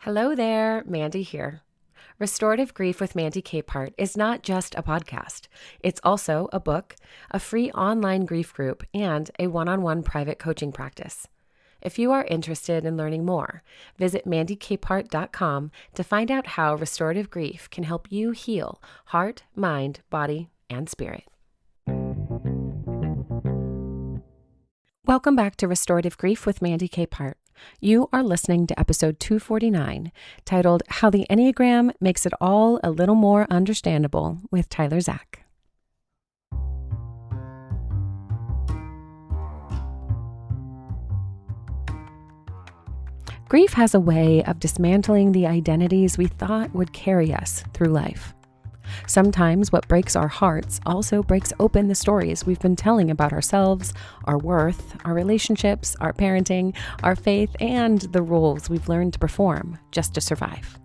Hello there, Mandy here. Restorative Grief with Mandy Capehart is not just a podcast. It's also a book, a free online grief group, and a one-on-one private coaching practice. If you are interested in learning more, visit mandykapehart.com to find out how restorative grief can help you heal heart, mind, body, and spirit. Welcome back to Restorative Grief with Mandy Capehart. You are listening to episode 249, titled How the Enneagram Makes It All a Little More Understandable with Tyler Zach. Grief has a way of dismantling the identities we thought would carry us through life. Sometimes what breaks our hearts also breaks open the stories we've been telling about ourselves, our worth, our relationships, our parenting, our faith, and the roles we've learned to perform just to survive.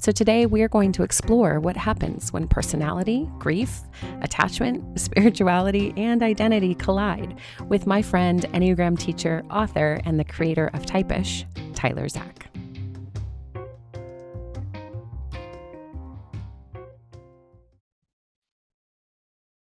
So today we are going to explore what happens when personality, grief, attachment, spirituality, and identity collide with my friend, Enneagram teacher, author, and the creator of Typish, Tyler Zach.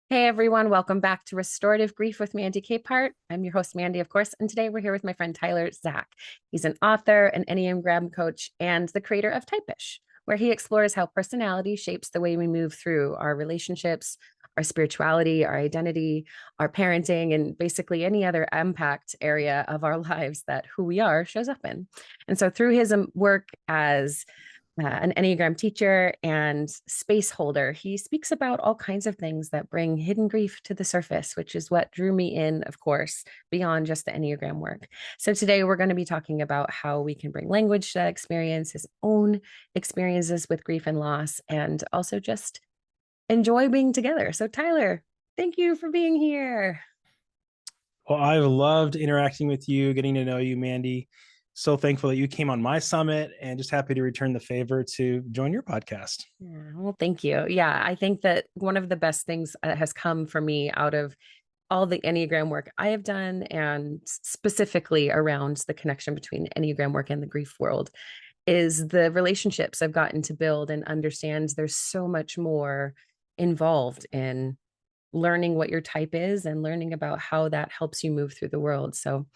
Hey everyone, welcome back to Restorative Grief with Mandy Capehart. I'm your host, Mandy, of course, and today we're here with my friend Tyler Zach. He's an author, an Enneagram coach, and the creator of Typish, where he explores how personality shapes the way we move through our relationships, our spirituality, our identity, our parenting, and basically any other impact area of our lives that who we are shows up in. And so through his work as an Enneagram teacher and space holder, he speaks about all kinds of things that bring hidden grief to the surface, which is what drew me in, of course, beyond just the Enneagram work. So today we're going to be talking about how we can bring language to that experience, his own experiences with grief and loss, and also just enjoy being together. So Tyler, thank you for being here. Well, I've loved interacting with you, getting to know you, Mandy. So thankful that you came on my summit and just happy to return the favor to join your podcast. Yeah, well, thank you. Yeah, I think that one of the best things has come for me out of all the Enneagram work I have done, and specifically around the connection between Enneagram work and the grief world, is the relationships I've gotten to build and understand there's so much more involved in learning what your type is and learning about how that helps you move through the world. So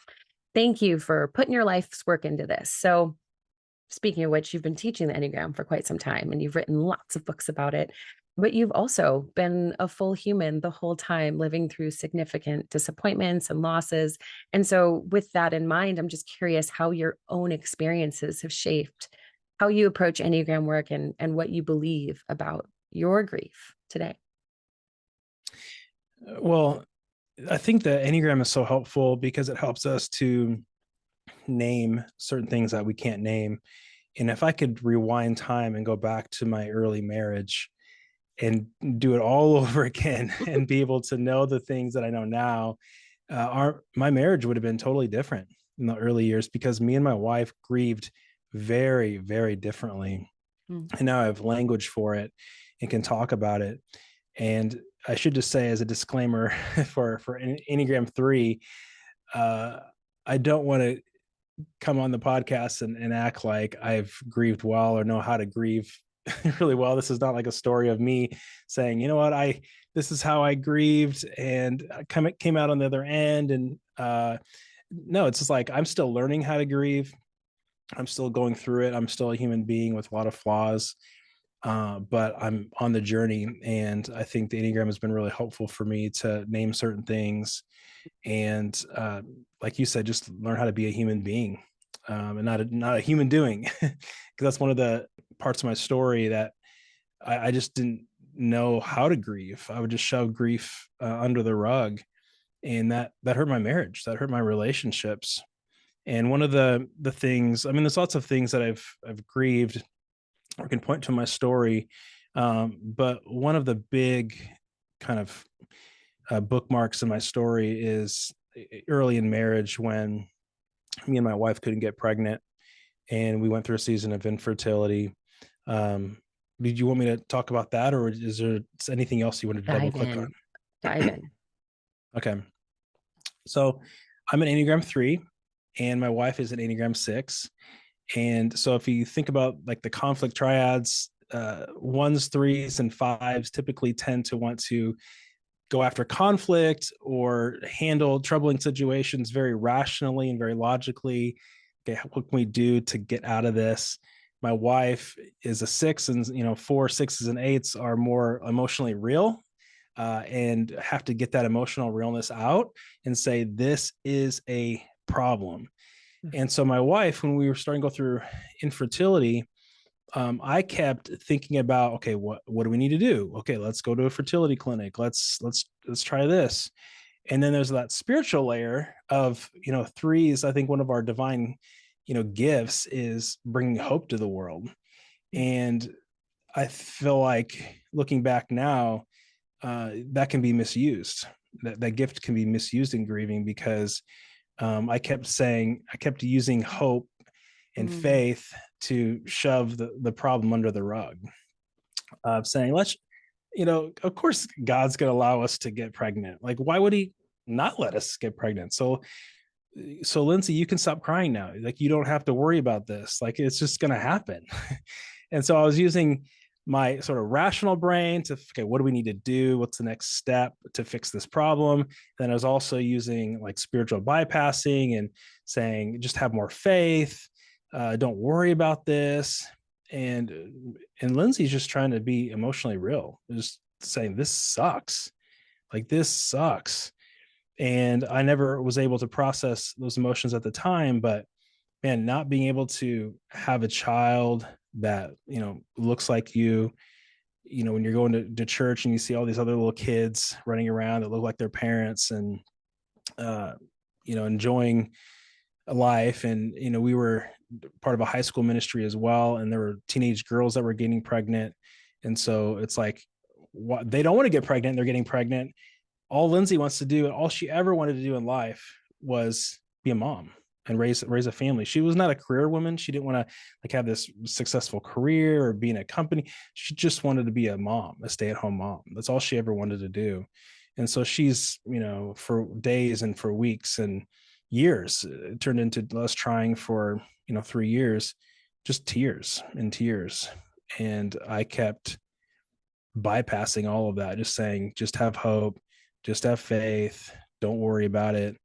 thank you for putting your life's work into this. So speaking of which, you've been teaching the Enneagram for quite some time and you've written lots of books about it, but you've also been a full human the whole time, living through significant disappointments and losses. And so with that in mind, I'm just curious how your own experiences have shaped how you approach Enneagram work and what you believe about your grief today. Well, I think the Enneagram is so helpful because it helps us to name certain things that we can't name. And if I could rewind time and go back to my early marriage and do it all over again and be able to know the things that I know now, my marriage would have been totally different in the early years because me and my wife grieved very, very differently. Mm. And now I have language for it and can talk about it. And I should just say, as a disclaimer, for Enneagram 3, I don't want to come on the podcast and act like I've grieved well or know how to grieve really well. This is not like a story of me saying, you know what, this is how I grieved and I came out on the other end. And no, it's just like I'm still learning how to grieve. I'm still going through it. I'm still a human being with a lot of flaws. But I'm on the journey, and I think the Enneagram has been really helpful for me to name certain things, and like you said, just learn how to be a human being, and not a human doing, because that's one of the parts of my story that I just didn't know how to grieve. I would just shove grief under the rug, and that hurt my marriage, that hurt my relationships. And one of the things, I mean, there's lots of things that I've grieved or can point to my story. But one of the big kind of bookmarks in my story is early in marriage when me and my wife couldn't get pregnant and we went through a season of infertility. Um, did you want me to talk about that, or is there anything else you wanted to double Dive click on? in, dive in. Okay. So I'm an Enneagram 3 and my wife is an Enneagram 6. And so if you think about like the conflict triads, ones, threes, and fives typically tend to want to go after conflict or handle troubling situations very rationally and very logically. Okay, what can we do to get out of this? My wife is a six, and four, sixes, and eights are more emotionally real, and have to get that emotional realness out and say this is a problem. And so my wife, when we were starting to go through infertility, I kept thinking about, okay, what do we need to do? Okay, let's go to a fertility clinic. Let's try this. And then there's that spiritual layer of, threes. I think one of our divine, gifts is bringing hope to the world. And I feel like looking back now, that can be misused. That gift can be misused in grieving because I kept using hope and Mm. faith to shove the problem under the rug, saying, of course, God's going to allow us to get pregnant. Like, why would he not let us get pregnant? So Lindsay, you can stop crying now. Like, you don't have to worry about this. Like, it's just going to happen. And so I was using my sort of rational brain to, okay, what do we need to do? What's the next step to fix this problem? Then I was also using like spiritual bypassing and saying, just have more faith. Don't worry about this. And Lindsay's just trying to be emotionally real, just saying this sucks. Like, this sucks. And I never was able to process those emotions at the time, but man, not being able to have a child that, looks like when you're going to church and you see all these other little kids running around that look like their parents and, uh, enjoying life. And, we were part of a high school ministry as well. And there were teenage girls that were getting pregnant. And so it's like, what, they don't want to get pregnant. They're getting pregnant. All Lindsay wants to do and all she ever wanted to do in life was be a mom and raise a family. She was not a career woman. She didn't want to like have this successful career or be in a company. She just wanted to be a mom, a stay-at-home mom. That's all she ever wanted to do. And so she's, for days and for weeks and years, it turned into us trying for, 3 years, just tears and tears. And I kept bypassing all of that, just saying, just have hope, just have faith, don't worry about it.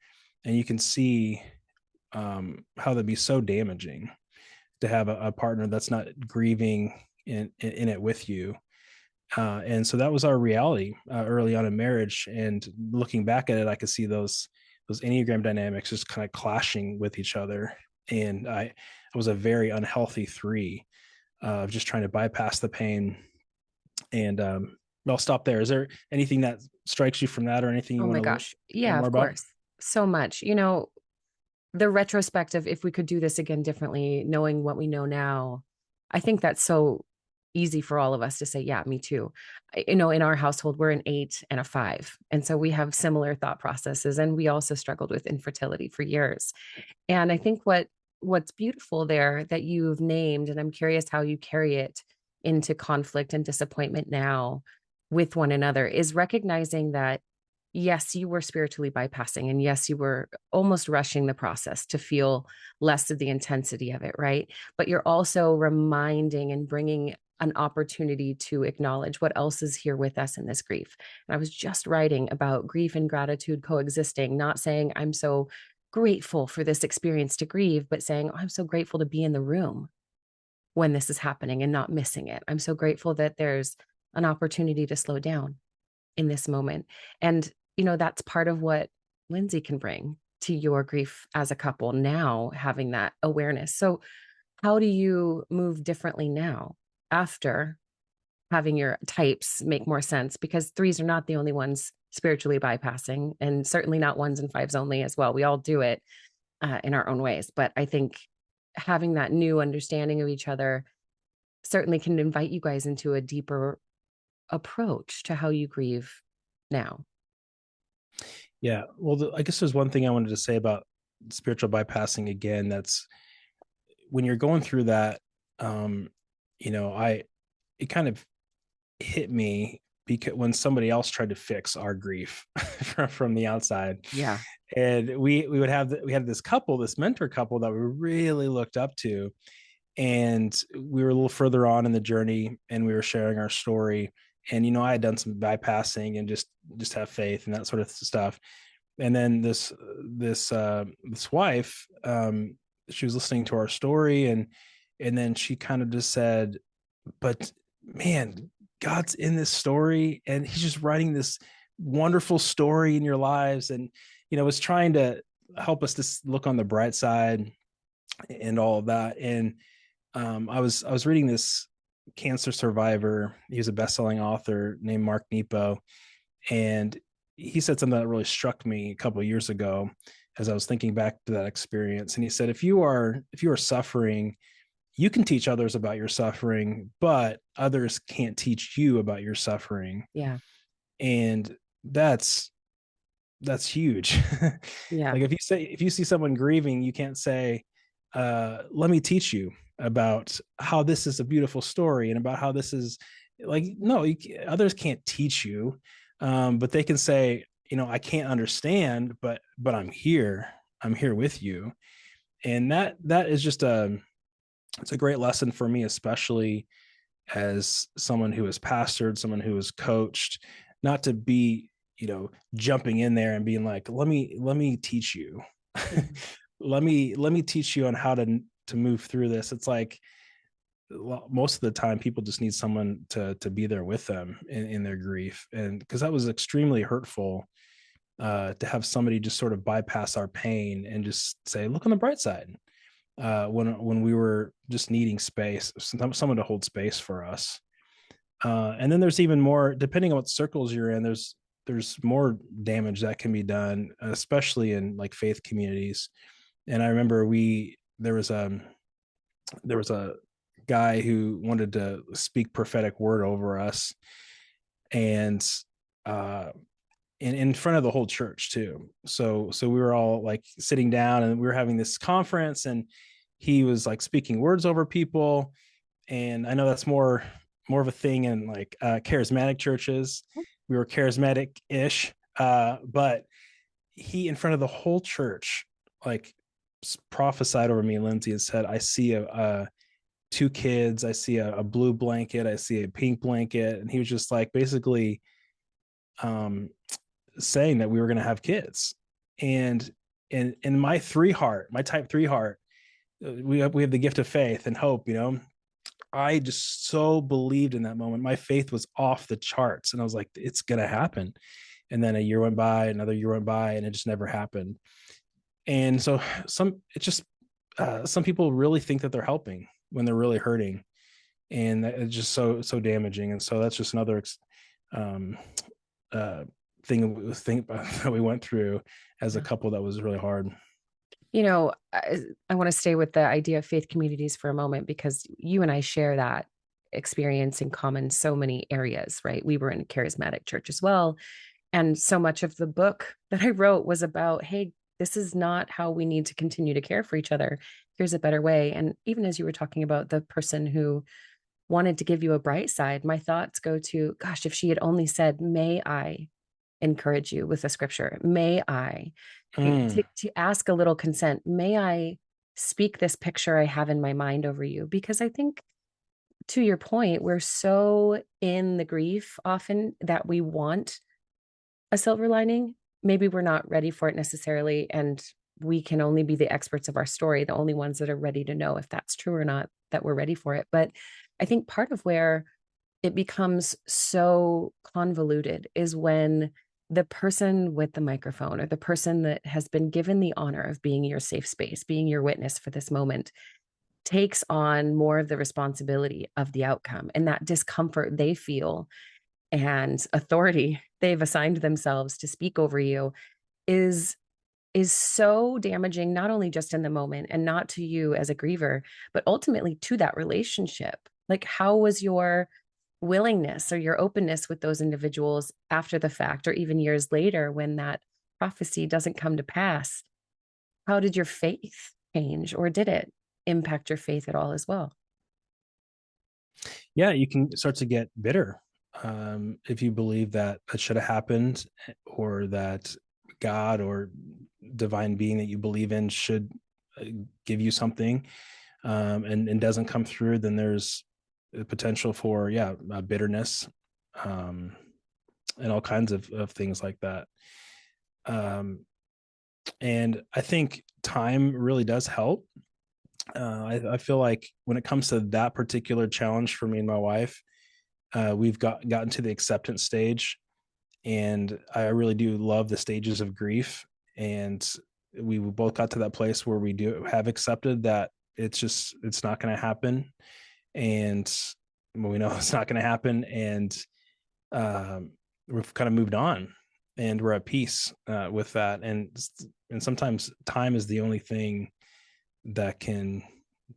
And you can see how that'd be so damaging to have a partner that's not grieving in it with you. And so that was our reality early on in marriage. And looking back at it, I could see those Enneagram dynamics just kind of clashing with each other. And I was a very unhealthy three of just trying to bypass the pain. And I'll stop there. Is there anything that strikes you from that or anything you Oh want my to gosh. learn Yeah, more of about? course. So much. The retrospective, if we could do this again differently, knowing what we know now, I think that's so easy for all of us to say, yeah, me too. In our household, we're an 8 and a 5. And so we have similar thought processes. And we also struggled with infertility for years. And I think what's beautiful there that you've named, and I'm curious how you carry it into conflict and disappointment now with one another, is recognizing that yes, you were spiritually bypassing, and yes, you were almost rushing the process to feel less of the intensity of it, right? But you're also reminding and bringing an opportunity to acknowledge what else is here with us in this grief. And I was just writing about grief and gratitude coexisting, not saying I'm so grateful for this experience to grieve, but saying, oh, I'm so grateful to be in the room when this is happening and not missing it. I'm so grateful that there's an opportunity to slow down in this moment. And, that's part of what Lindsay can bring to your grief as a couple now, having that awareness. So, how do you move differently now after having your types make more sense? Because threes are not the only ones spiritually bypassing, and certainly not ones and fives only as well. We all do it in our own ways. But I think having that new understanding of each other certainly can invite you guys into a deeper approach to how you grieve now. Yeah. Well, I guess there's one thing I wanted to say about spiritual bypassing again. That's when you're going through that, it kind of hit me because when somebody else tried to fix our grief from the outside, Yeah. and we had this couple, this mentor couple that we really looked up to, And we were a little further on in the journey, and we were sharing our story. And I had done some bypassing and just have faith and that sort of stuff. And then this wife, she was listening to our story, and then she kind of just said, but man, God's in this story, and he's just writing this wonderful story in your lives. And was trying to help us to look on the bright side and all of that. And I was reading this cancer survivor. He was a best-selling author named Mark Nepo, and he said something that really struck me a couple of years ago as I was thinking back to that experience. And he said, if you are suffering, you can teach others about your suffering, but others can't teach you about your suffering. Yeah. And that's huge. Yeah. Like if you see someone grieving, you can't say, let me teach you about how this is a beautiful story and about how this is like, no, others can't teach you. But they can say, I can't understand, but I'm here with you. And that is just it's a great lesson for me, especially as someone who has pastored, someone who has coached, not to be, jumping in there and being like, let me teach you. Yeah. Let me teach you on how to move through this. It's like, most of the time people just need someone to be there with them in their grief. And because that was extremely hurtful, to have somebody just sort of bypass our pain and just say, look on the bright side, when we were just needing space, someone to hold space for us. And then there's even more, depending on what circles you're in, there's more damage that can be done, especially in like faith communities. And I remember there was a guy who wanted to speak prophetic word over us, and in front of the whole church too. So we were all like sitting down, and we were having this conference, and he was like speaking words over people. And I know that's more of a thing in like charismatic churches. We were charismatic-ish, but he, in front of the whole church, like prophesied over me and Lindsay and said, I see a two kids, I see a blue blanket, I see a pink blanket. And he was just like basically um saying that we were going to have kids. And in my type 3 heart, we have the gift of faith and hope. I just so believed in that moment. My faith was off the charts, and I was like, it's going to happen. And then a year went by, another year went by, and it just never happened. And so some people really think that they're helping when they're really hurting, and it's just so damaging. And so that's just another um, uh, thing that we went through as a Yeah. couple that was really hard. I want to stay with the idea of faith communities for a moment because you and I share that experience in common so many areas, right? We were in a charismatic church as well. And so much of the book that I wrote was about, hey, this is not how we need to continue to care for each other. Here's a better way. And even as you were talking about the person who wanted to give you a bright side, my thoughts go to, gosh, if she had only said, may I encourage you with a scripture? May I? Mm. To ask a little consent, may I speak this picture I have in my mind over you? Because I think, to your point, we're so in the grief often that we want a silver lining. Maybe we're not ready for it necessarily. And we can only be the experts of our story, the only ones that are ready to know if that's true or not, that we're ready for it. But I think part of where it becomes so convoluted is when the person with the microphone or the person that has been given the honor of being your safe space, being your witness for this moment, takes on more of the responsibility of the outcome and that discomfort they feel and authority they've assigned themselves to speak over you is so damaging, not only just in the moment and not to you as a griever, but ultimately to that relationship. Like, how was your willingness or your openness with those individuals after the fact, or even years later when that prophecy doesn't come to pass? How did your faith change, or did it impact your faith at all as well? Yeah, you can start to get bitter, if you believe that should have happened, or that God or divine being that you believe in should give you something. and doesn't come through, then there's a potential for bitterness, um, and all kinds of things like that. Um, and I think time really does help. I feel like when it comes to that particular challenge for me and my wife, we've gotten to the acceptance stage, and I really do love the stages of grief. And we both got to that place where we do have accepted that it's not going to happen, and we know it's not going to happen, and we've kind of moved on, and we're at peace with that. And sometimes time is the only thing that can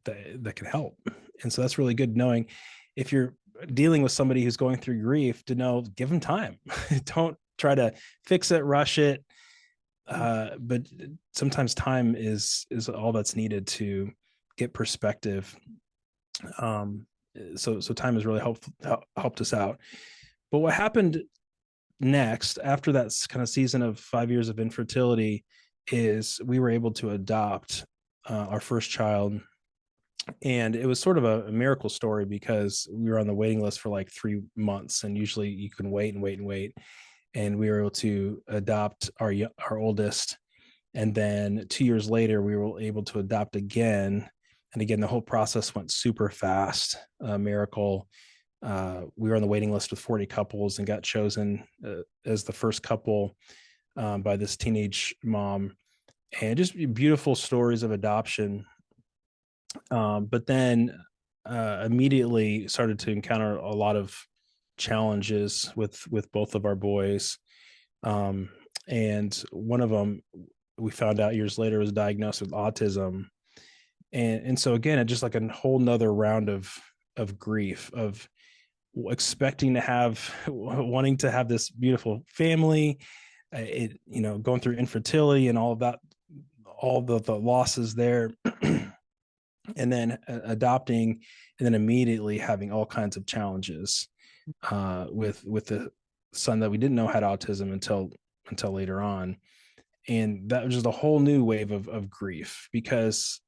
that can help. And so that's really good, knowing if you're dealing with somebody who's going through grief, to know, give them time. Don't try to fix it, rush it. But sometimes time is all that's needed to get perspective. So time has really helped us out. But what happened next after that kind of season of 5 years of infertility is we were able to adopt our first child. And it was sort of a miracle story, because we were on the waiting list for like 3 months, and usually you can wait and wait and wait. And we were able to adopt our oldest, and then 2 years later we were able to adopt again. And again, the whole process went super fast. Miracle. We were on the waiting list with 40 couples and got chosen as the first couple by this teenage mom. And just beautiful stories of adoption. But then immediately started to encounter a lot of challenges with both of our boys. And one of them, we found out years later, was diagnosed with autism. And so again, it just like a whole nother round of grief, of expecting to have, wanting to have this beautiful family, going through infertility and all of that, all the losses there. And then adopting, and then immediately having all kinds of challenges with the son that we didn't know had autism until later on. And that was just a whole new wave of grief, because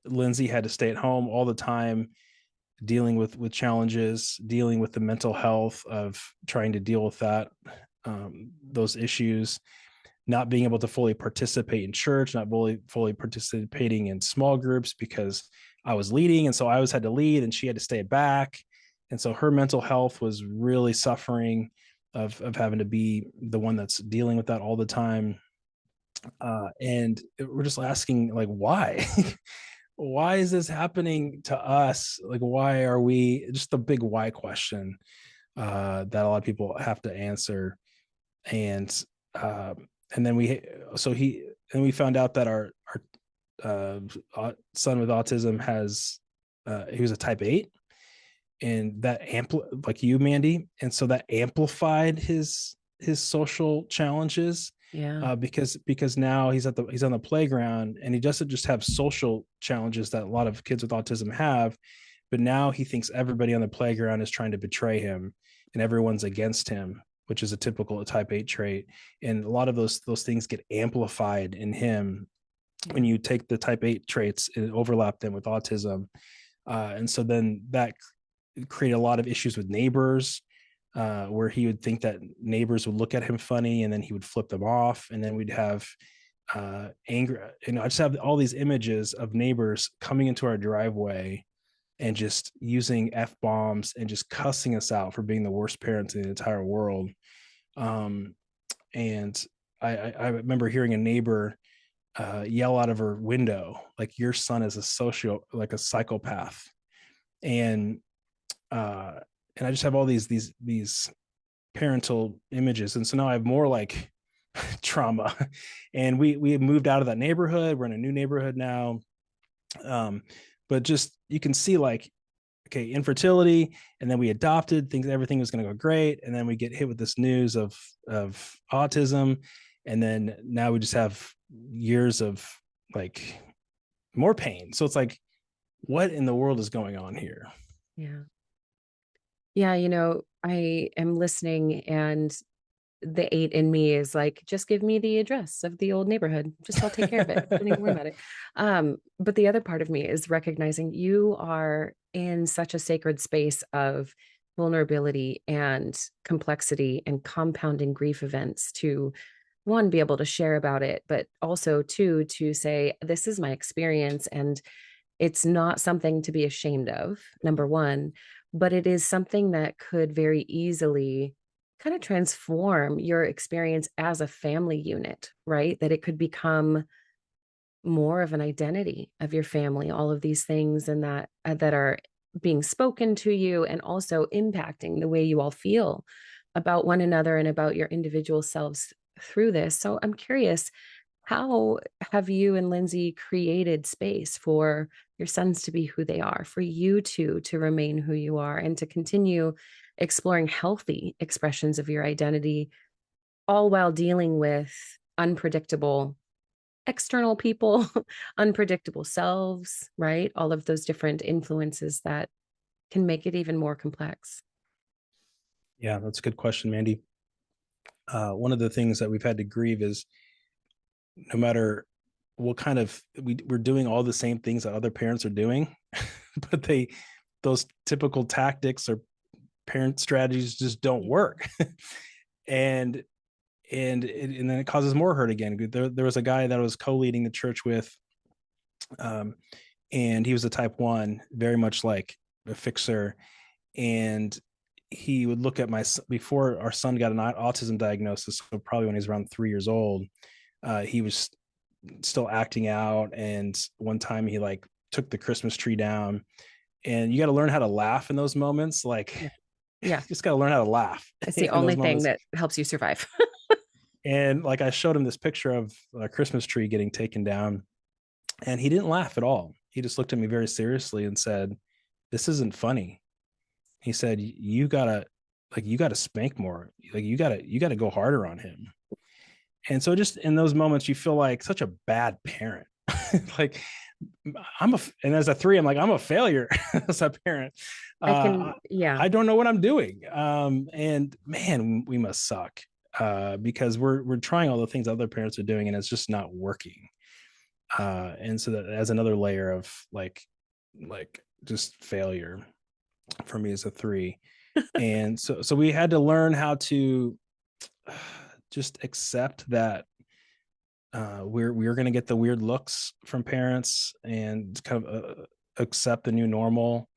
Lindsay had to stay at home all the time, dealing with challenges, dealing with the mental health of trying to deal with that, those issues, not being able to fully participate in church, not fully participating in small groups because I was leading. And so I always had to lead and she had to stay back. And so her mental health was really suffering of having to be the one that's dealing with that all the time. And we're just asking, like, why? Why is this happening to us? Like, why are we, just the big why question that a lot of people have to answer. And then we found out that our son with autism he was a type 8, and that like you, Mandy, and so that amplified his social challenges. Yeah. Because now he's on the playground, and he doesn't just have social challenges that a lot of kids with autism have, but now he thinks everybody on the playground is trying to betray him, and everyone's against him, which is a typical type 8 trait. And a lot of those things get amplified in him when you take the type 8 traits and overlap them with autism. And so then that create a lot of issues with neighbors, where he would think that neighbors would look at him funny, and then he would flip them off. And then we'd have anger. I just have all these images of neighbors coming into our driveway and just using F-bombs and just cussing us out for being the worst parents in the entire world. And I remember hearing a neighbor yell out of her window, like, your son is like a psychopath. And I just have all these parental images. And so now I have more like trauma. And we moved out of that neighborhood. We're in a new neighborhood now. But just, you can see, like, okay, infertility, and then we adopted, everything was going to go great, and then we get hit with this news of autism, and then now we just have years of, like, more pain. So it's like, what in the world is going on here? Yeah. Yeah. I am listening, and the eight in me is like, just give me the address of the old neighborhood. Just I'll take care of it. Don't even worry about it. But the other part of me is recognizing you are in such a sacred space of vulnerability and complexity and compounding grief events to one, be able to share about it, but also two, to say, this is my experience and it's not something to be ashamed of, number one, but it is something that could very easily kind of transform your experience as a family unit, right? That it could become more of an identity of your family, all of these things and that are being spoken to you and also impacting the way you all feel about one another and about your individual selves through this. So I'm curious, how have you and Lindsay created space for your sons to be who they are, for you to remain who you are, and to continue exploring healthy expressions of your identity, all while dealing with unpredictable external people, unpredictable selves, right? All of those different influences that can make it even more complex. Yeah, that's a good question, Mandy. One of the things that we've had to grieve is no matter what kind of we're doing all the same things that other parents are doing, but those typical tactics or parent strategies just don't work. and and then it causes more hurt again. There was a guy that I was co-leading the church with, um, and he was a type 1, very much like a fixer. And he would look at before our son got an autism diagnosis, so probably when he was around 3 years old. He was still acting out, and one time he like took the Christmas tree down, and you got to learn how to laugh in those moments. Yeah. Like, Yeah. just got to learn how to laugh It's the in only those thing moments. that helps you survive. And like, I showed him this picture of a Christmas tree getting taken down, and he didn't laugh at all. He just looked at me very seriously and said, "This isn't funny." He said, you gotta spank more. Like, you gotta go harder on him." And so just in those moments, you feel like such a bad parent. Like, and as a 3, I'm like, I'm a failure as a parent. I can, Uh, yeah. I don't know what I'm doing. And man, we must suck, because we're trying all the things other parents are doing, and it's just not working. And so that as another layer of like just failure for me as a 3. And so we had to learn how to just accept that we're going to get the weird looks from parents, and kind of accept the new normal.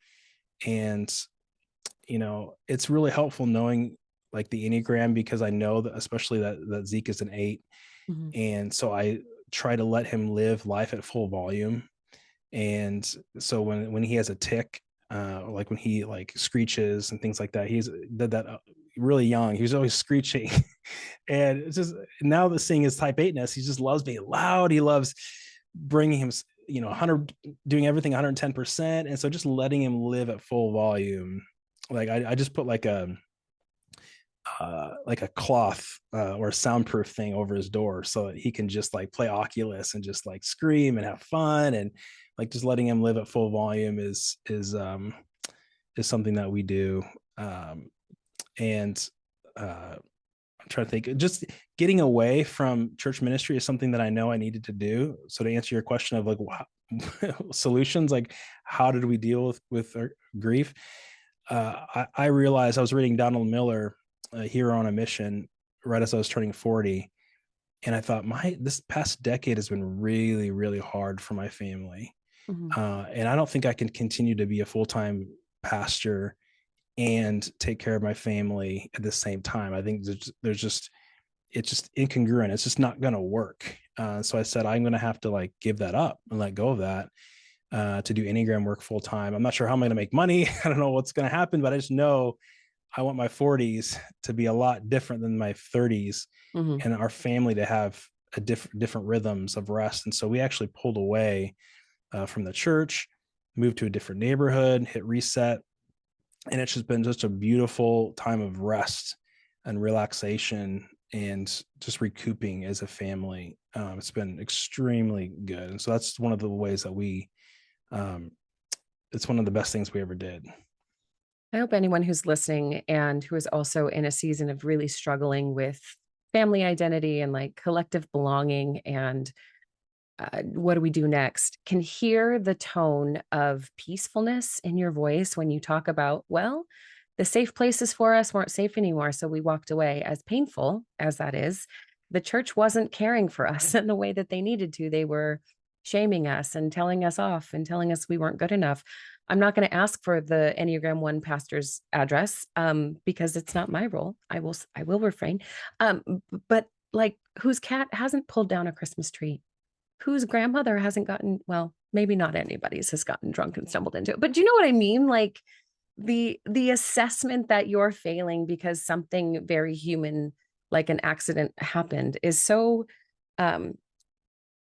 And it's really helpful knowing like the Enneagram, because I know that especially that Zeke is an 8. Mhm. And so I try to let him live life at full volume. And so when he has a tick, like when he like screeches and things like that, he's did that really young. He was always screeching. And it's just, now that seeing his type 8ness, he just loves being loud. He loves bringing him 100, doing everything 110%. And so just letting him live at full volume. Like, I just put like a cloth, or a soundproof thing over his door, so that he can just like play Oculus and just like scream and have fun. And like, just letting him live at full volume is something that we do. And I'm trying to think, just getting away from church ministry is something that I know I needed to do. So to answer your question of like solutions, like how did we deal with our grief? I realized I was reading Donald Miller, Hero on a Mission, right as I was turning 40. And I thought, this past decade has been really, really hard for my family. Mhm. And I don't think I can continue to be a full-time pastor and take care of my family at the same time. I think it's just incongruent. It's just not going to work. So I said, I'm going to have to like give that up and let go of that, to do Enneagram work full time. I'm not sure how I'm going to make money. I don't know what's going to happen, but I just know I want my 40s to be a lot different than my 30s, Mhm. and our family to have a different rhythms of rest. And so we actually pulled away, from the church, moved to a different neighborhood, hit reset. And it's just been such a beautiful time of rest and relaxation, and just recouping as a family. It's been extremely good. And so that's one of the ways that um, it's one of the best things we ever did. I hope anyone who's listening and who is also in a season of really struggling with family identity and like collective belonging and what do we do next can hear the tone of peacefulness in your voice when you talk about, well, the safe places for us weren't safe anymore. So we walked away. As painful as that is, the church wasn't caring for us in the way that they needed to. They were shaming us and telling us off and telling us we weren't good enough. I'm not going to ask for the Enneagram One pastor's address because it's not my role. I will refrain. But like, whose cat hasn't pulled down a Christmas tree? Whose grandmother hasn't gotten, well, maybe not anybody's has gotten drunk and stumbled into it. But do you know what I mean? Like the assessment that you're failing because something very human like an accident happened is um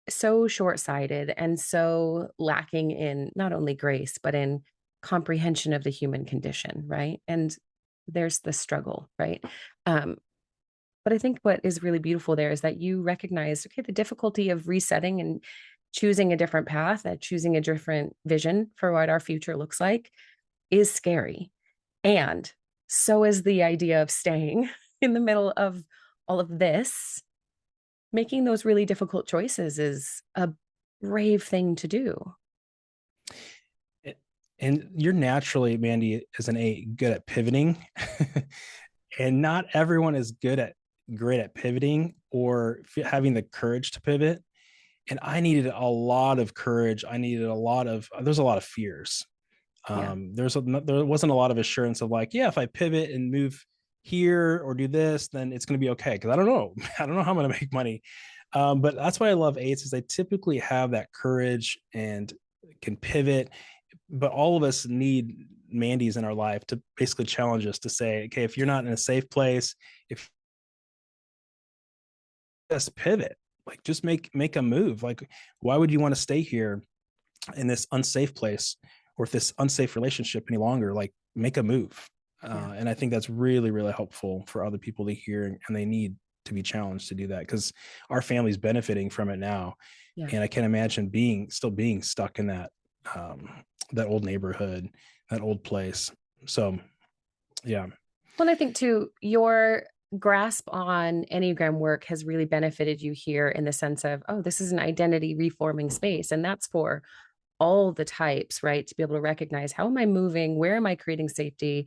so short-sighted and so lacking in not only grace but in comprehension of the human condition, right? And there's the struggle, right? um but I think what is really beautiful there is that you recognize, okay, the difficulty of resetting and choosing a different path, choosing a different vision for what our future looks like is scary. And so is the idea of staying in the middle of all of this. Making those really difficult choices is a brave thing to do. And you're naturally, Mandy, as an eight, good at pivoting. And not everyone is great at pivoting or having the courage to pivot. And I needed a lot of courage. There's a lot of fears. Yeah. There wasn't a lot of assurance of like, yeah, if I pivot and move here or do this, then it's going to be okay. Cause I don't know. I don't know how I'm going to make money. But that's why I love eights is they typically have that courage and can pivot. But all of us need Mandy's in our life to basically challenge us to say, okay, if you're not in a safe place, if just pivot, like just make a move. Like, why would you want to stay here in this unsafe place or this unsafe relationship any longer? Like, make a move. Yeah. And I think that's really, really helpful for other people to hear, and they need to be challenged to do that because our family's benefiting from it now. Yeah. And I can't imagine being stuck in that old neighborhood, that old place. So, yeah. Well, I think too, your grasp on Enneagram work has really benefited you here in the sense of, oh, this is an identity reforming space. And that's for all the types, right? To be able to recognize, how am I moving? Where am I creating safety?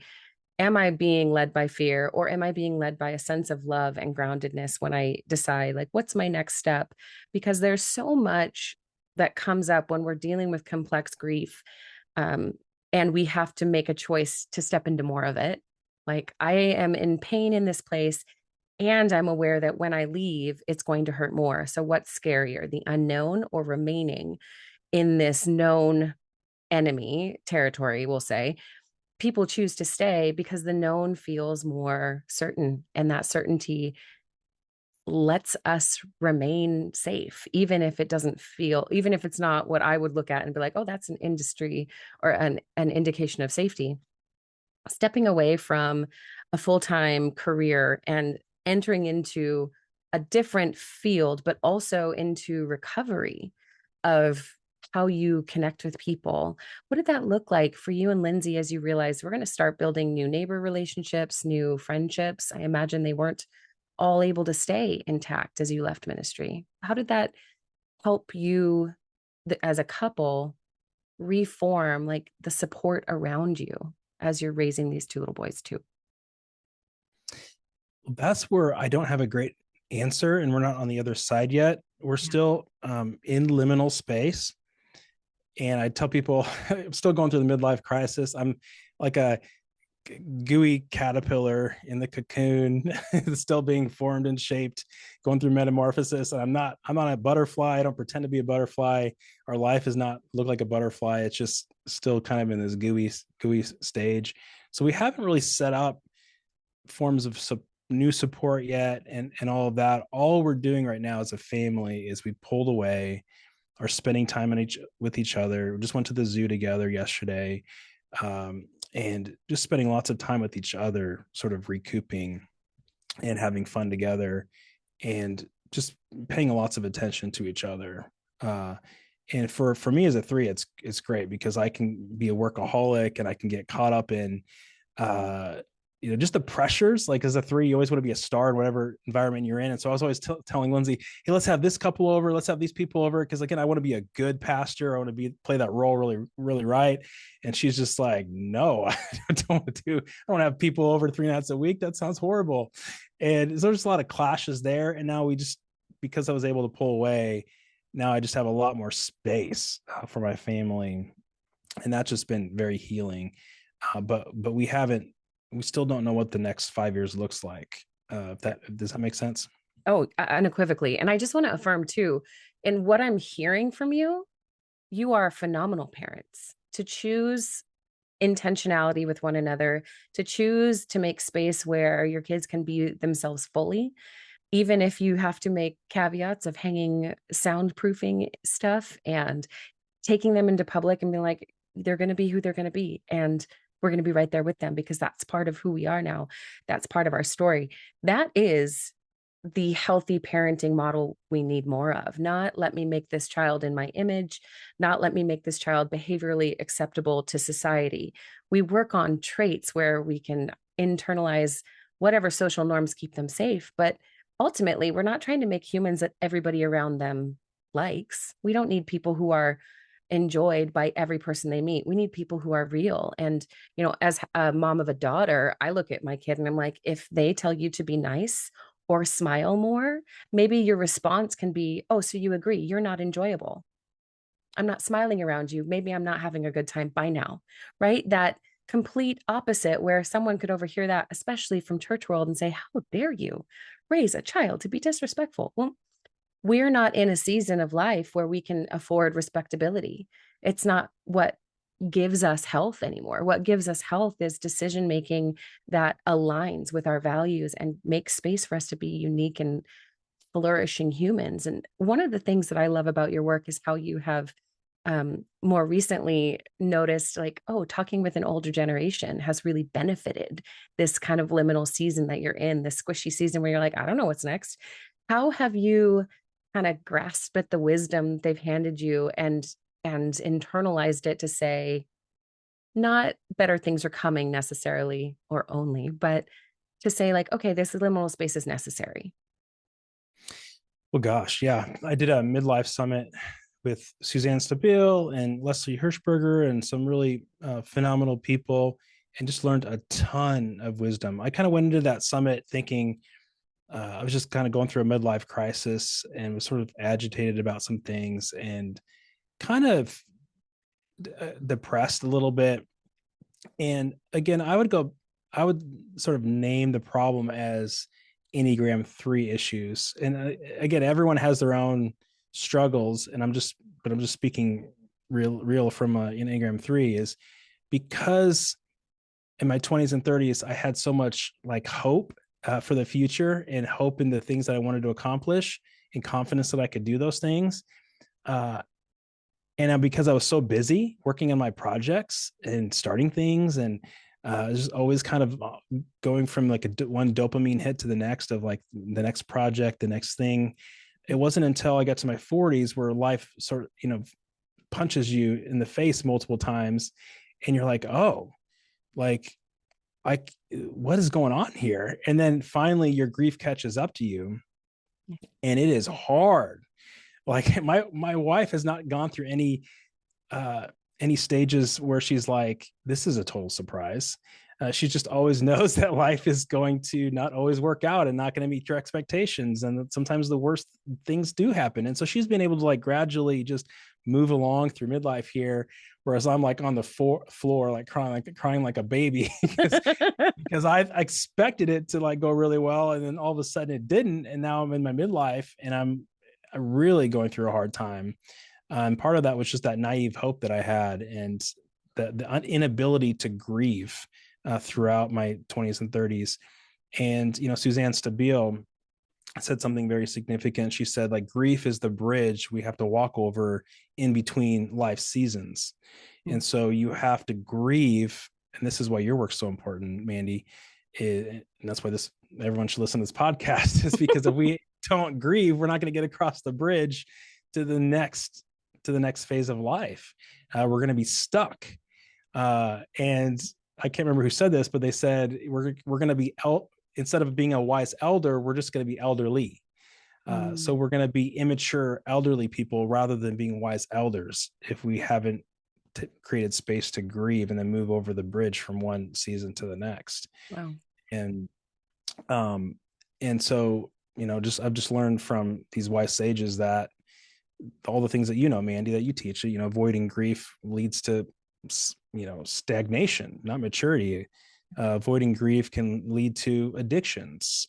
Am I being led by fear, or am I being led by a sense of love and groundedness when I decide, like, what's my next step? Because there's so much that comes up when we're dealing with complex grief. Um, and we have to make a choice to step into more of it. Like, I am in pain in this place, and I'm aware that when I leave, it's going to hurt more. So, what's scarier, the unknown or remaining in this known enemy territory, we'll say? People choose to stay because the known feels more certain, and that certainty lets us remain safe, even if it doesn't feel, even if it's not what I would look at and be like, oh, that's an industry or an indication of safety. Stepping away from a full-time career and entering into a different field, but also into recovery of how you connect with people. What did that look like for you and Lindsay as you realized we're going to start building new neighbor relationships, new friendships? I imagine they weren't all able to stay intact as you left ministry. How did that help you as a couple reform like the support around you as you're raising these two little boys too? That's where I don't have a great answer, and we're not on the other side yet. We're Yeah. still in liminal space. And I tell people I'm still going through the midlife crisis. I'm like a gooey caterpillar in the cocoon, still being formed and shaped, going through metamorphosis. And I'm not a butterfly. I don't pretend to be a butterfly. Our life is not look like a butterfly. It's just still kind of in this gooey stage. So we haven't really set up forms of new support yet, and all of that. All we're doing right now as a family is we pulled away, are spending time with each other. We just went to the zoo together yesterday, and just spending lots of time with each other, sort of recouping and having fun together, and just paying lots of attention to each other. And for me as a three, it's great because I can be a workaholic and I can get caught up in uh, just the pressures. Like as a three, you always want to be a star in whatever environment you're in. And so I was always telling Lindsay, "Hey, let's have this couple over. Let's have these people over." Because again, I want to be a good pastor. I want to play that role really, really right. And she's just like, "No, I don't want to do. I don't want to have people over 3 nights a week. That sounds horrible." And so there's a lot of clashes there. And now because I was able to pull away, now I just have a lot more space for my family, and that's just been very healing. But we still don't know what the next 5 years looks like. That does that make sense? Oh, unequivocally. And I just want to affirm too, in what I'm hearing from you, you are phenomenal parents to choose intentionality with one another, to choose to make space where your kids can be themselves fully, even if you have to make caveats of hanging soundproofing stuff and taking them into public and being like, they're going to be who they're going to be. And we're going to be right there with them because that's part of who we are now. That's part of our story. That is the healthy parenting model we need more of. Not let me make this child in my image, not let me make this child behaviorally acceptable to society. We work on traits where we can internalize whatever social norms keep them safe. But ultimately, we're not trying to make humans that everybody around them likes. We don't need people who are enjoyed by every person they meet. We need people who are real. And, as a mom of a daughter, I look at my kid and I'm like, if they tell you to be nice or smile more, maybe your response can be, oh, so you agree, you're not enjoyable. I'm not smiling around you. Maybe I'm not having a good time. Bye now. Right? That complete opposite where someone could overhear that, especially from church world, and say, how dare you raise a child to be disrespectful? Well, we're not in a season of life where we can afford respectability. It's not what gives us health anymore. What gives us health is decision making that aligns with our values and makes space for us to be unique and flourishing humans. And one of the things that I love about your work is how you have more recently noticed, like, oh, talking with an older generation has really benefited this kind of liminal season that you're in, this squishy season where you're like, I don't know what's next. How have you kind of grasped at the wisdom they've handed you and internalized it to say, not better things are coming necessarily or only, but to say like, okay, this liminal space is necessary. Well, gosh, yeah. I did a midlife summit with Suzanne Stabile and Leslie Hirschberger and some really phenomenal people, and just learned a ton of wisdom. I kind of went into that summit thinking I was just kind of going through a midlife crisis and was sort of agitated about some things and kind of depressed a little bit. And again, I would sort of name the problem as Enneagram 3 issues. And again, everyone has their own struggles. And I'm just speaking real from Enneagram 3 is because in my 20s and 30s, I had so much like hope for the future and hope in the things that I wanted to accomplish and confidence that I could do those things. Uh, and because I was so busy working on my projects and starting things, and just always kind of going from like one dopamine hit to the next of like the next project, the next thing. It wasn't until I got to my 40s where life sort of, punches you in the face multiple times, and you're like, oh, like what is going on here? And then finally your grief catches up to you, and it is hard. Like my wife has not gone through uh any stages where she's like, this is a total surprise. She just always knows that life is going to not always work out and not going to meet your expectations, and that sometimes the worst things do happen. And so she's been able to like gradually just move along through midlife here, whereas I'm like on the floor like crying like a baby because I expected it to like go really well, and then all of a sudden it didn't, and now I'm in my midlife and I'm really going through a hard time. And part of that was just that naive hope that I had, and the inability to grieve throughout my 20s and 30s. And Suzanne Stabile said something very significant. She said, like, grief is the bridge we have to walk over in between life seasons. And so you have to grieve. And this is why your work's so important, Mandy. And that's why everyone should listen to this podcast, is because if we don't grieve, we're not going to get across the bridge to the next phase of life. We're going to be stuck. And I can't remember who said this, but they said we're going to be instead of being a wise elder, we're just going to be elderly. So Mm, we're going to be immature elderly people rather than being wise elders if we haven't created space to grieve and then move over the bridge from one season to the next. wow. And um and so just I've just learned from these wise sages that all the things that Mandy, that you teach, avoiding grief leads to stagnation, not maturity. Avoiding grief can lead to addictions.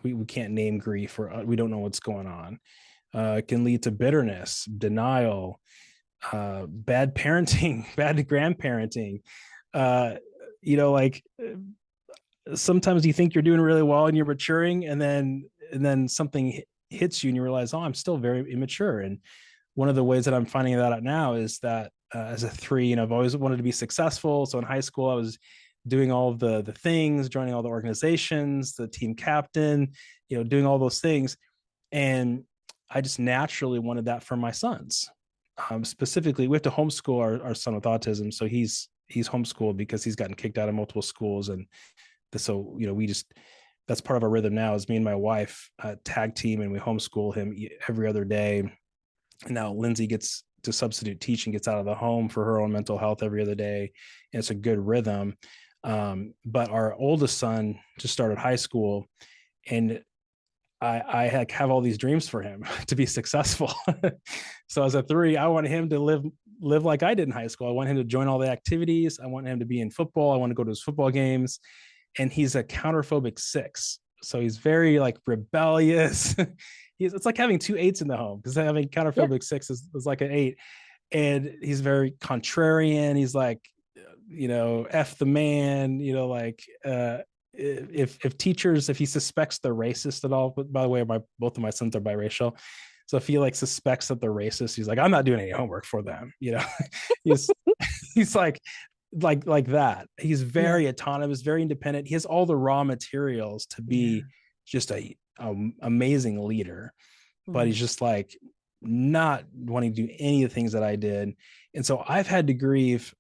We can't name grief, or we don't know what's going on. It can lead to bitterness, denial, bad parenting, bad grandparenting. Uh, like sometimes you think you're doing really well and you're maturing, and then something hits you and you realize, oh, I'm still very immature. And one of the ways that I'm finding that out now is that as a three, I've always wanted to be successful. So in high school, I was doing all of the things, joining all the organizations, the team captain, doing all those things. And I just naturally wanted that for my sons. Specifically, we have to homeschool our son with autism. So he's homeschooled because he's gotten kicked out of multiple schools. And so, we just, that's part of our rhythm now is me and my wife tag team, and we homeschool him every other day. And now Lindsay gets to substitute teach and gets out of the home for her own mental health every other day. And it's a good rhythm. But our oldest son just started high school, and I have all these dreams for him to be successful. So as a three, I want him to live like I did in high school. I want him to join all the activities. I want him to be in football. I want to go to his football games. And he's a counterphobic 6. So he's very like rebellious. It's like having two 8s in the home, because having Yeah. counterphobic 6 is like an 8. And he's very contrarian. He's like, F the man, if teachers, if he suspects they're racist at all, but by the way, both of my sons are biracial. So if he like suspects that they're racist, he's like, I'm not doing any homework for them. He's he's like that. He's Yeah. very autonomous, very independent. He has all the raw materials to Yeah. be just a amazing leader, but Mm. he's just like not wanting to do any of the things that I did. And so I've had to grieve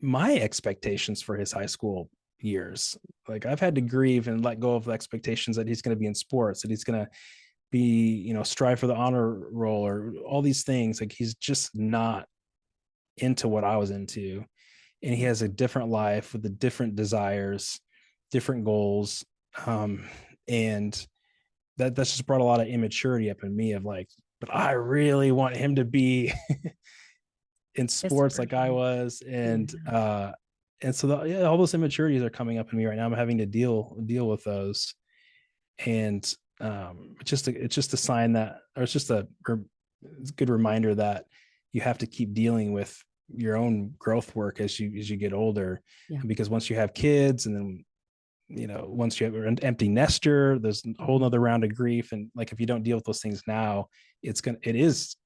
my expectations for his high school years. Like I've had to grieve and let go of the expectations that he's going to be in sports, that he's going to be, strive for the honor roll, or all these things. Like he's just not into what I was into. And he has a different life with the different desires, different goals. And that's just brought a lot of immaturity up in me of like, but I really want him to be in This sports like I version. was. And Yeah. so all those immaturities are coming up in me right now. I'm having to deal with those. And it's just a sign that, or it's just it's a good reminder that you have to keep dealing with your own growth work as you get older. Yeah. Because once you have kids, and then once you have an empty nester, there's a whole nother round of grief. And like if you don't deal with those things now, it is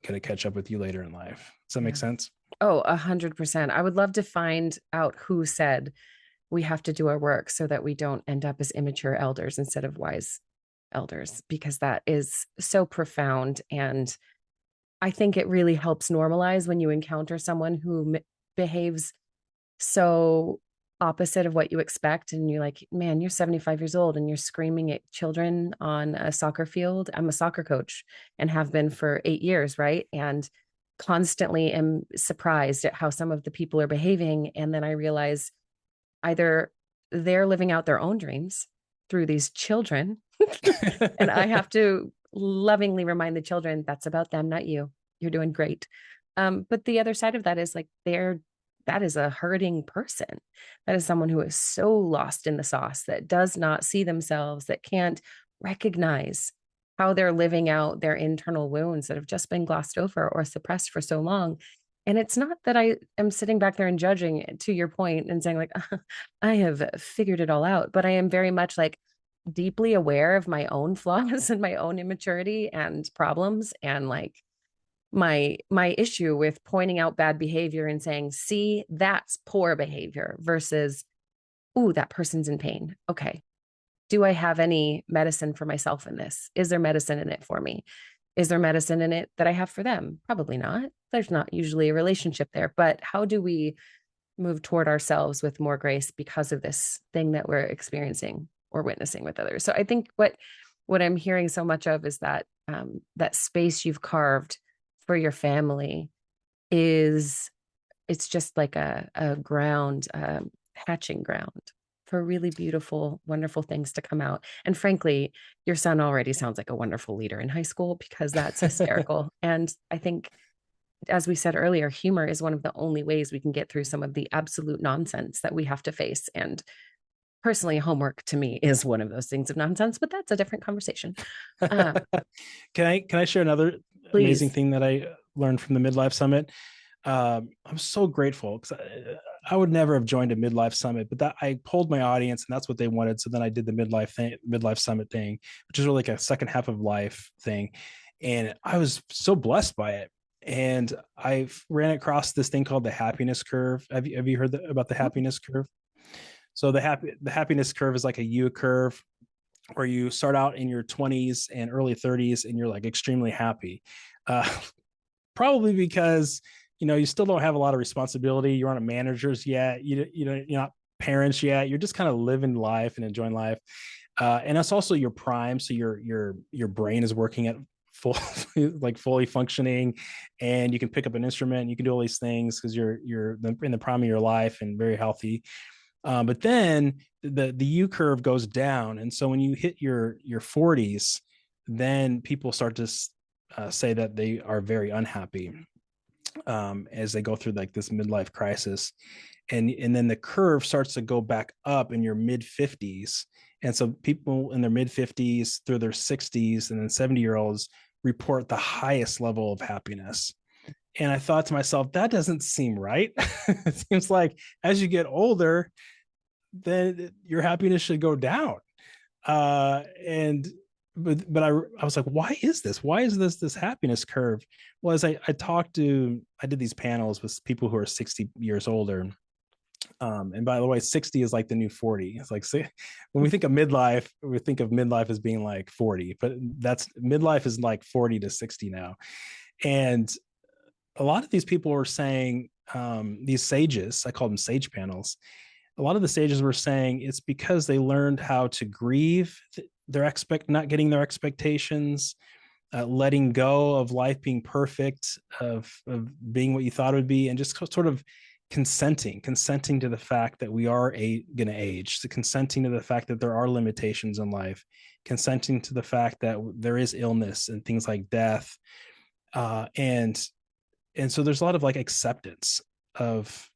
gonna catch up with you later in life. Does that make Yeah. sense? Oh, 100%. I would love to find out who said we have to do our work so that we don't end up as immature elders instead of wise elders, because that is so profound. And I think it really helps normalize when you encounter someone who behaves so opposite of what you expect. And you're like, man, you're 75 years old and you're screaming at children on a soccer field. I'm a soccer coach and have been for 8 years, right? And constantly am surprised at how some of the people are behaving. And then I realize either they're living out their own dreams through these children, and I have to lovingly remind the children that's about them, not you. You're doing great. But the other side of that is like that is a hurting person. That is someone who is so lost in the sauce, that does not see themselves, that can't recognize how they're living out their internal wounds that have just been glossed over or suppressed for so long. And it's not that I am sitting back there and judging, to your point, and saying like, I have figured it all out, but I am very much like deeply aware of my own flaws and my own immaturity and problems, and like my issue with pointing out bad behavior and saying, see, that's poor behavior, versus, ooh, that person's in pain. Okay, do I have any medicine for myself in this? Is there medicine in it for me? Is there medicine in it that I have for them? Probably not. There's not usually a relationship there. But how do we move toward ourselves with more grace because of this thing that we're experiencing or witnessing with others. So I think what I'm hearing so much of is that that space you've carved for your family is it's just like a ground, hatching ground for really beautiful, wonderful things to come out. And frankly, your son already sounds like a wonderful leader in high school because that's hysterical. And I think, as we said earlier, humor is one of the only ways we can get through some of the absolute nonsense that we have to face. And personally, homework to me is one of those things of nonsense, but that's a different conversation. Uh, Can I share another amazing please. thing that I learned from the midlife summit? I'm so grateful because I would never have joined a midlife summit, but that I polled my audience and that's what they wanted. So then I did the midlife summit thing, which is really like a second half of life thing. And I was so blessed by it. And I ran across this thing called the happiness curve. Have you heard about the happiness curve? So the happiness curve is like a U curve where you start out in your 20s and early 30s and you're like extremely happy. Uh, Probably because you still don't have a lot of responsibility. You aren't managers yet. You're not parents yet. You're just kind of living life and enjoying life. And that's also your prime. So your brain is working at full like fully functioning, and you can pick up an instrument. You can do all these things because you're in the prime of your life and very healthy. But then the U curve goes down, and so when you hit your 40s, then people start to say that they are very unhappy as they go through like this midlife crisis, and then the curve starts to go back up in your mid 50s, and so people in their mid 50s through their 60s and then 70-year-olds report the highest level of happiness. And I thought to myself, that doesn't seem right. It seems like as you get older, then your happiness should go down. And but I was like, why is this? Why is this happiness curve? Well, as I did these panels with people who are 60 years older. And by the way, 60 is like the new 40. It's like, when we think of midlife, we think of midlife as being like 40, but that's midlife is like 40 to 60 now. And a lot of these people were saying, these sages, I call them sage panels. A lot of the sages were saying it's because they learned how to grieve not getting their expectations, letting go of life being perfect, of being what you thought it would be, and just sort of consenting to the fact that we are going to age, so consenting to the fact that there are limitations in life, consenting to the fact that there is illness and things like death, and so there's a lot of like acceptance of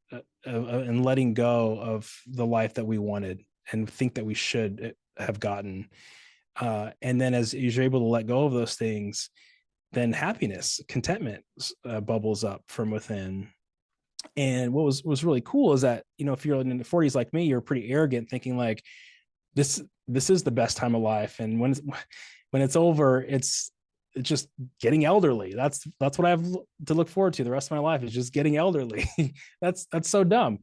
and letting go of the life that we wanted and think that we should have gotten. And then as you're able to let go of those things, then happiness, contentment bubbles up from within. And what was really cool is that, if you're in the 40s like me, you're pretty arrogant, thinking like this is the best time of life, and when it's over, it's just getting elderly. That's what I have to look forward to the rest of my life, is just getting elderly. That's so dumb,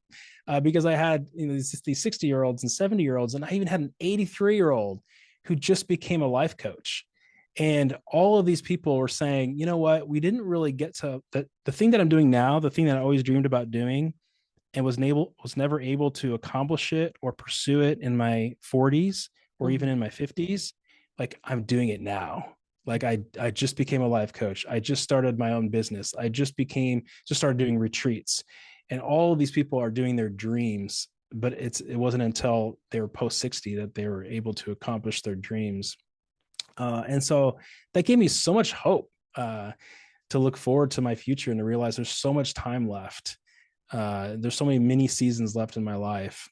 because I had these 60-year-olds and 70-year-olds, and I even had an 83-year-old who just became a life coach. And all of these people were saying, you know what, we didn't really get to the thing that I'm doing now, the thing that I always dreamed about doing, and was never able to accomplish it or pursue it in my 40s or even in my 50s. Like, I'm doing it now. Like, I just became a life coach. I just started my own business. I just started doing retreats, and all of these people are doing their dreams, but it wasn't until they were post 60 that they were able to accomplish their dreams. And so that gave me so much hope, to look forward to my future and to realize there's so much time left. There's so many mini seasons left in my life.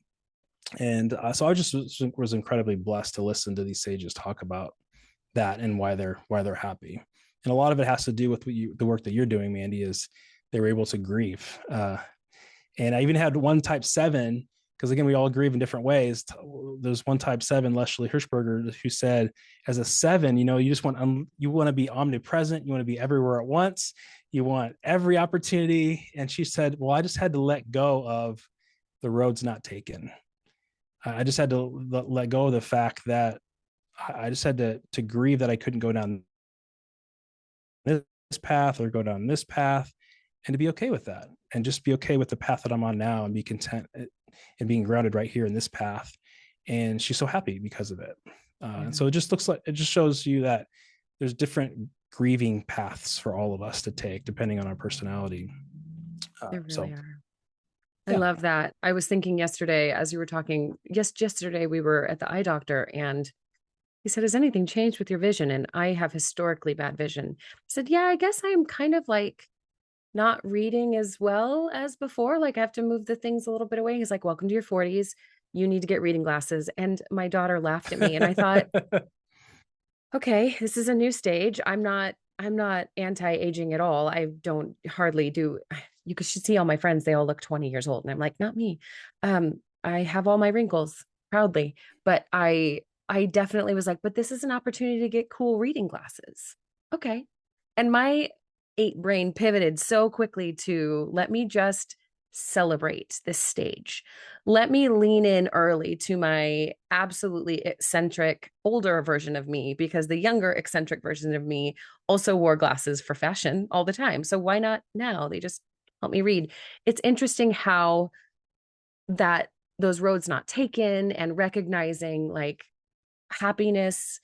And so I just was incredibly blessed to listen to these sages talk about that and why they're happy. And a lot of it has to do with the work that you're doing, Mandy, is they were able to grieve. And I even had one type 7, because again, we all grieve in different ways. There's one type 7, Leslie Hirschberger, who said, as a 7, you just want to be omnipresent. You want to be everywhere at once. You want every opportunity. And she said, well, I just had to let go of the roads not taken. I just had to let go of the fact that I just had to grieve that I couldn't go down this path or go down this path. and to be okay with that, and just be okay with the path that I'm on now, and be content and being grounded right here in this path. And she's so happy because of it. And Yeah, so it just shows you that there's different grieving paths for all of us to take depending on our personality. there really So are. I yeah. love that. I was thinking yesterday as you were talking, yesterday we were at the eye doctor and he said, has anything changed with your vision? And I have historically bad vision. I said, yeah, I guess I'm kind of like not reading as well as before. Like I have to move the things a little bit away. He's like, welcome to your 40s. You need to get reading glasses. And my daughter laughed at me and I thought, okay, this is a new stage. I'm not anti-aging at all. I don't hardly do. You should see all my friends. They all look 20 years old. And I'm like, not me. I have all my wrinkles proudly, but I definitely was like, but this is an opportunity to get cool reading glasses. Okay. And my eight brain pivoted so quickly to let me just celebrate this stage. Let me lean in early to my absolutely eccentric older version of me because the younger eccentric version of me also wore glasses for fashion all the time. So why not now? They just help me read. It's interesting how that those roads not taken and recognizing like happiness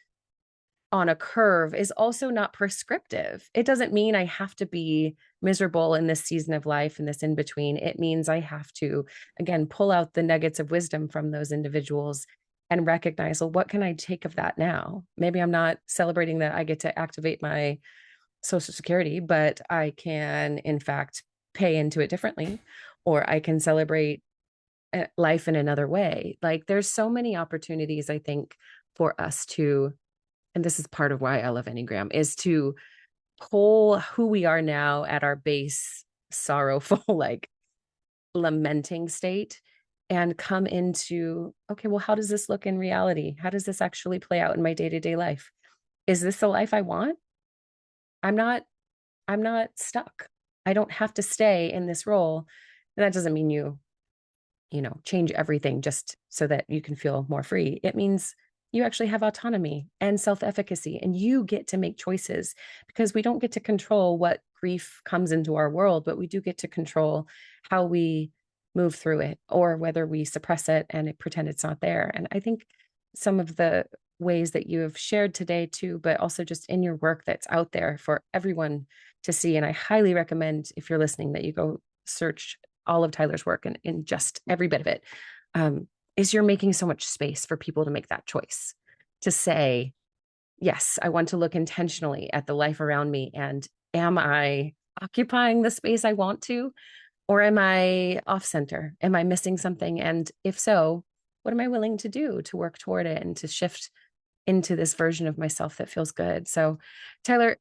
on a curve is also not prescriptive. It doesn't mean I have to be miserable in this season of life and this in between. It means I have to, again, pull out the nuggets of wisdom from those individuals and recognize, well, what can I take of that now? Maybe I'm not celebrating that I get to activate my Social Security, but I can, in fact, pay into it differently, or I can celebrate life in another way. Like there's so many opportunities, I think, for us to, and this is part of why I love Enneagram, is to pull who we are now at our base, sorrowful, like lamenting state and come into, okay, well, how does this look in reality? How does this actually play out in my day-to-day life? Is this the life I want? I'm not, I'm not stuck. I don't have to stay in this role. And that doesn't mean change everything just so that you can feel more free. It means you actually have autonomy and self-efficacy and you get to make choices because we don't get to control what grief comes into our world, but we do get to control how we move through it or whether we suppress it and pretend it's not there. And I think some of the ways that you have shared today too, but also just in your work that's out there for everyone to see. And I highly recommend if you're listening that you go search all of Tyler's work and in just every bit of it, is you're making so much space for people to make that choice to say, yes, I want to look intentionally at the life around me. And am I occupying the space I want to, or am I off center? Am I missing something? And if so, what am I willing to do to work toward it and to shift into this version of myself that feels good? So, Tyler,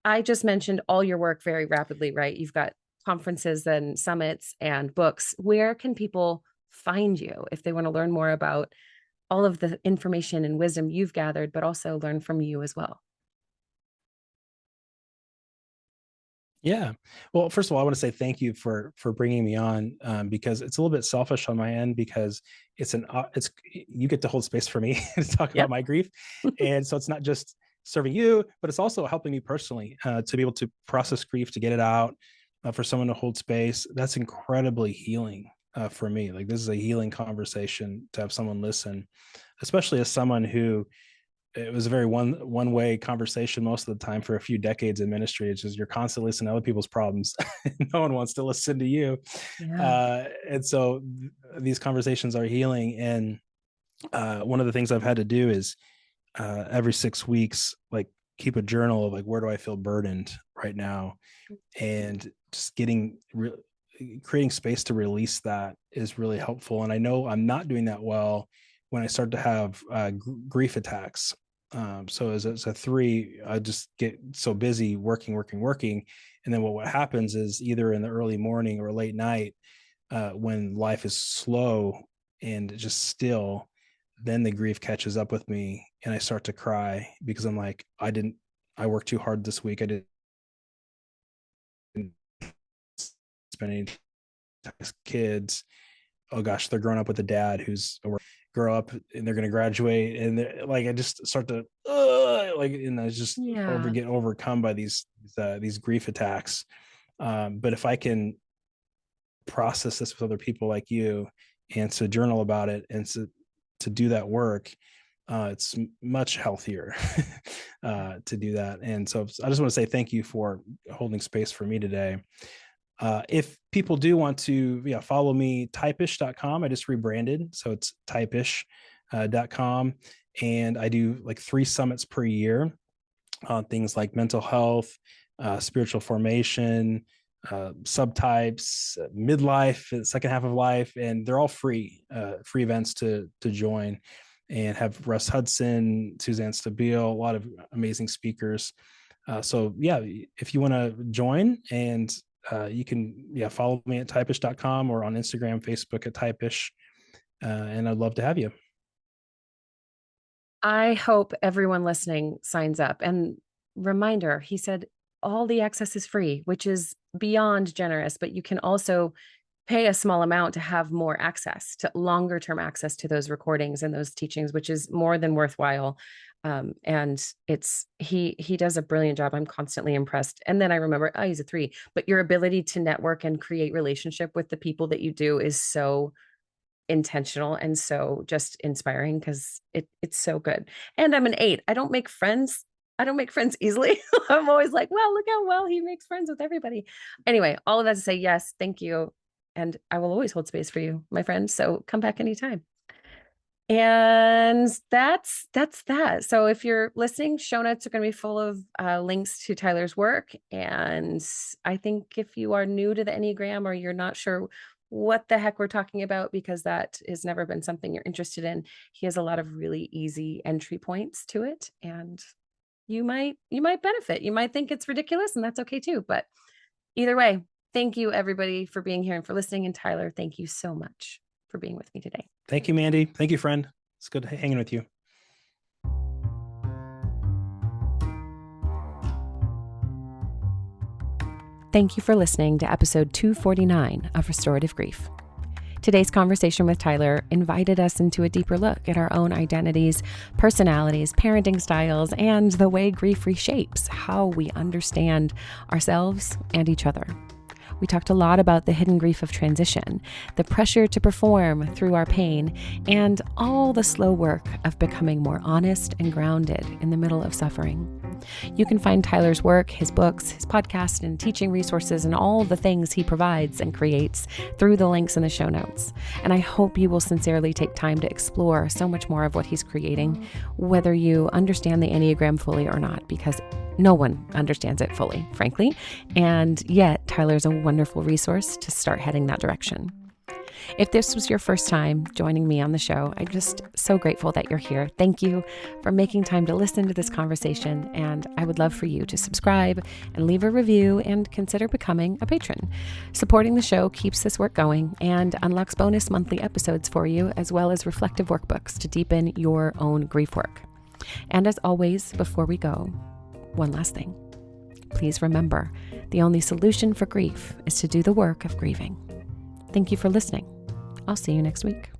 I just mentioned all your work very rapidly, right? You've got conferences and summits and books. Where can people find you if they want to learn more about all of the information and wisdom you've gathered, but also learn from you as well? Yeah. Well, first of all, I want to say thank you for bringing me on, because it's a little bit selfish on my end because it's you get to hold space for me to talk about Yep. my grief, and so it's not just serving you, but it's also helping me personally, to be able to process grief, to get it out, for someone to hold space. That's incredibly healing, for me. Like this is a healing conversation to have someone listen, especially as someone who it was a very one way conversation most of the time for a few decades in ministry. It's just you're constantly listening to other people's problems. No one wants to listen to you. Yeah. And so these conversations are healing. And one of the things I've had to do is every 6 weeks, like keep a journal of like, where do I feel burdened right now? And just creating space to release that is really helpful. And I know I'm not doing that well when I start to have grief attacks. So as a three, I just get so busy working. And then what happens is either in the early morning or late night, when life is slow and just still, then the grief catches up with me and I start to cry because I'm like, I worked too hard this week. I didn't spend any time with kids. Oh gosh, they're growing up with a dad who's grow up and they're going to graduate, and like I just start to like, and I just Yeah. get overcome by these grief attacks. But if I can process this with other people like you and to journal about it and to do that work, it's much healthier to do that. And so I just want to say thank you for holding space for me today. If people do want to follow me, typish.com. I just rebranded. So it's typish.com. And I do like 3 summits per year on things like mental health, spiritual formation, subtypes, midlife, second half of life, and they're all free events to join. And have Russ Hudson, Suzanne Stabile, a lot of amazing speakers. So yeah, if you want to join, and you can follow me at typish.com or on Instagram, Facebook at typish, and I'd love to have you. I hope everyone listening signs up. And reminder, he said all the access is free, which is beyond generous, but you can also pay a small amount to have more access to longer term access to those recordings and those teachings, which is more than worthwhile. And he does a brilliant job. I'm constantly impressed. And then I remember, oh, he's a 3, but your ability to network and create relationship with the people that you do is so intentional and so just inspiring, because it's so good. And I'm an 8. I don't make friends easily. I'm always like, well, look how well he makes friends with everybody. Anyway, all of that to say, yes, thank you. And I will always hold space for you, my friend. So come back anytime. And that's that. So if you're listening, show notes are going to be full of links to Tyler's work. And I think if you are new to the Enneagram, or you're not sure what the heck we're talking about, because that has never been something you're interested in, he has a lot of really easy entry points to it. And you might benefit. You might think it's ridiculous, and that's okay too. But either way, thank you everybody for being here and for listening. And Tyler, thank you so much for being with me today. Thank you, Mandy. Thank you, friend. It's good hanging with you. Thank you for listening to episode 249 of Restorative Grief. Today's conversation with Tyler invited us into a deeper look at our own identities, personalities, parenting styles, and the way grief reshapes how we understand ourselves and each other. We talked a lot about the hidden grief of transition, the pressure to perform through our pain, and all the slow work of becoming more honest and grounded in the middle of suffering. You can find Tyler's work, his books, his podcast, and teaching resources, and all the things he provides and creates through the links in the show notes. And I hope you will sincerely take time to explore so much more of what he's creating, whether you understand the Enneagram fully or not, because no one understands it fully, frankly. And yet, Tyler's a wonderful resource to start heading that direction. If this was your first time joining me on the show, I'm just so grateful that you're here. Thank you for making time to listen to this conversation, and I would love for you to subscribe and leave a review and consider becoming a patron. Supporting the show keeps this work going and unlocks bonus monthly episodes for you, as well as reflective workbooks to deepen your own grief work. And as always, before we go, one last thing. Please remember, the only solution for grief is to do the work of grieving. Thank you for listening. I'll see you next week.